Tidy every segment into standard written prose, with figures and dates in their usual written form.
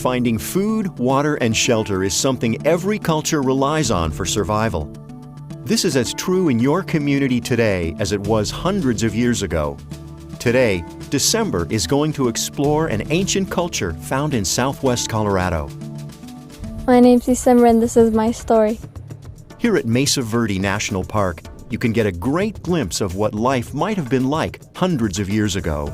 finding food, water, and shelter is something every culture relies on for survival. This is as true in your community today as it was hundreds of years ago. Today, December is going to explore an ancient culture found in southwest Colorado. My name's December and this is my story. Here at Mesa Verde National Park, you can get a great glimpse of what life might have been like hundreds of years ago.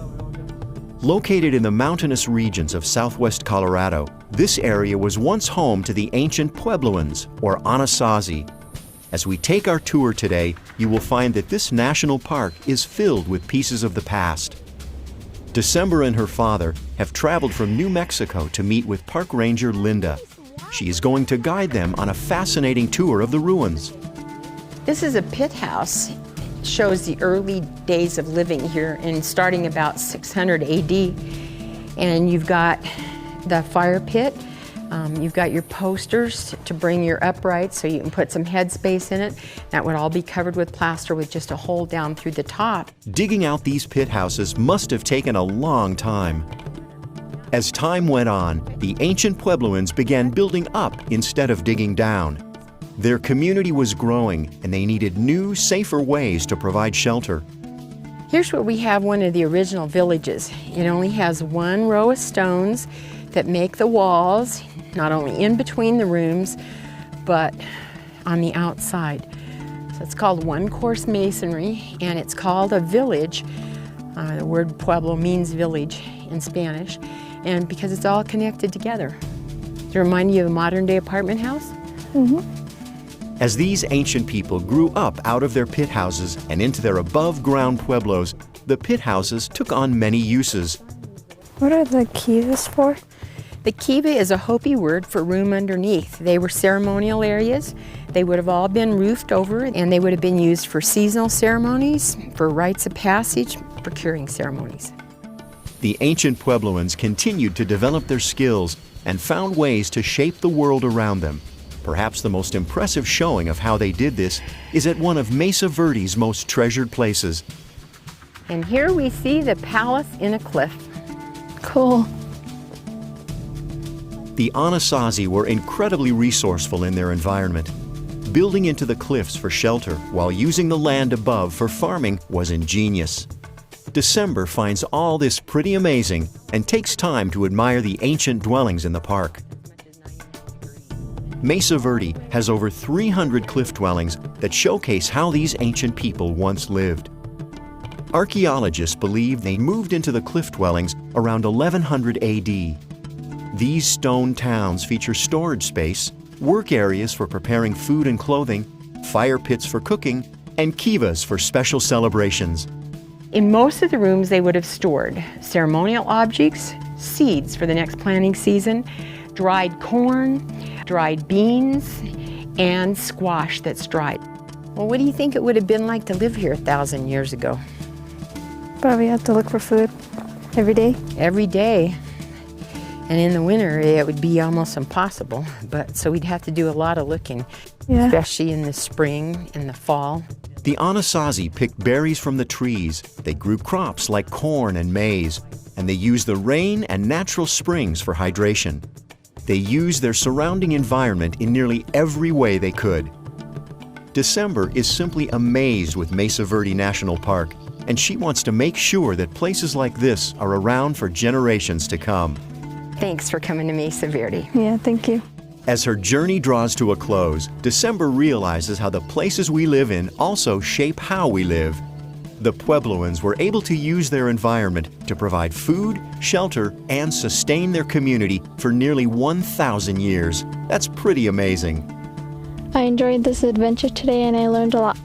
Located in the mountainous regions of southwest Colorado, this area was once home to the ancient Puebloans, or Anasazi. As we take our tour today, you will find that this national park is filled with pieces of the past. December and her father have traveled from New Mexico to meet with Park Ranger Linda. She is going to guide them on a fascinating tour of the ruins. This is a pit house. It shows the early days of living here and starting about 600 AD. And you've got the fire pit. You've got your posters to bring your uprights so you can put some headspace in it. That would all be covered with plaster with just a hole down through the top. Digging out these pit houses must have taken a long time. As time went on, the ancient Puebloans began building up instead of digging down. Their community was growing and they needed new, safer ways to provide shelter. Here's where we have one of the original villages. It only has one row of stones that make the walls, not only in between the rooms, but on the outside. So it's called one-course masonry, and it's called a village. The word pueblo means village in Spanish, and because it's all connected together. Does it remind you of a modern-day apartment house? Mm-hmm. As these ancient people grew up out of their pit houses and into their above-ground pueblos, the pit houses took on many uses. What are the kivas for? The kiva is a Hopi word for room underneath. They were ceremonial areas. They would have all been roofed over, and they would have been used for seasonal ceremonies, for rites of passage, for curing ceremonies. The ancient Puebloans continued to develop their skills and found ways to shape the world around them. Perhaps the most impressive showing of how they did this is at one of Mesa Verde's most treasured places. And here we see the palace in a cliff. Cool. The Anasazi were incredibly resourceful in their environment. Building into the cliffs for shelter while using the land above for farming was ingenious. December finds all this pretty amazing and takes time to admire the ancient dwellings in the park. Mesa Verde has over 300 cliff dwellings that showcase how these ancient people once lived. Archaeologists believe they moved into the cliff dwellings around 1100 AD. These stone towns feature storage space, work areas for preparing food and clothing, fire pits for cooking, and kivas for special celebrations. In most of the rooms, they would have stored ceremonial objects, seeds for the next planting season, dried corn, dried beans, and squash that's dried. Well, what do you think it would have been like to live here 1,000 years ago? Probably have to look for food every day. Every day. And in the winter, it would be almost impossible. So we'd have to do a lot of looking, especially in the spring and the fall. The Anasazi picked berries from the trees. They grew crops like corn and maize, and they used the rain and natural springs for hydration. They used their surrounding environment in nearly every way they could. December is simply amazed with Mesa Verde National Park, and she wants to make sure that places like this are around for generations to come. Thanks for coming to Mesa Verde. Yeah, thank you. As her journey draws to a close, December realizes how the places we live in also shape how we live. The Puebloans were able to use their environment to provide food, shelter, and sustain their community for nearly 1,000 years. That's pretty amazing. I enjoyed this adventure today and I learned a lot.